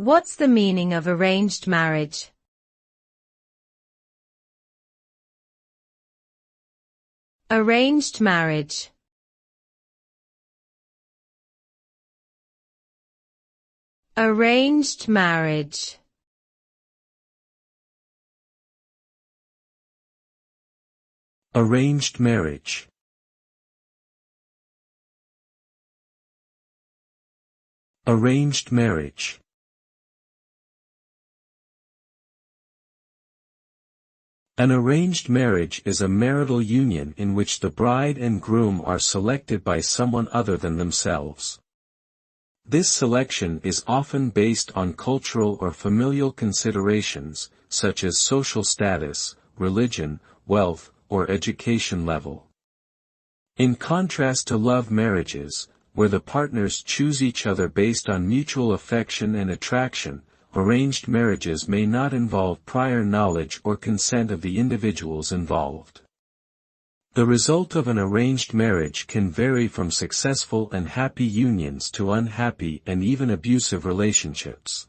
What's the meaning of arranged marriage? Arranged marriage. Arranged marriage. Arranged marriage. Arranged marriage. An arranged marriage is a marital union in which the bride and groom are selected by someone other than themselves. This selection is often based on cultural or familial considerations, such as social status, religion, wealth, or education level. In contrast to love marriages, where the partners choose each other based on mutual affection and attraction, arranged marriages may not involve prior knowledge or consent of the individuals involved. The result of an arranged marriage can vary from successful and happy unions to unhappy and even abusive relationships.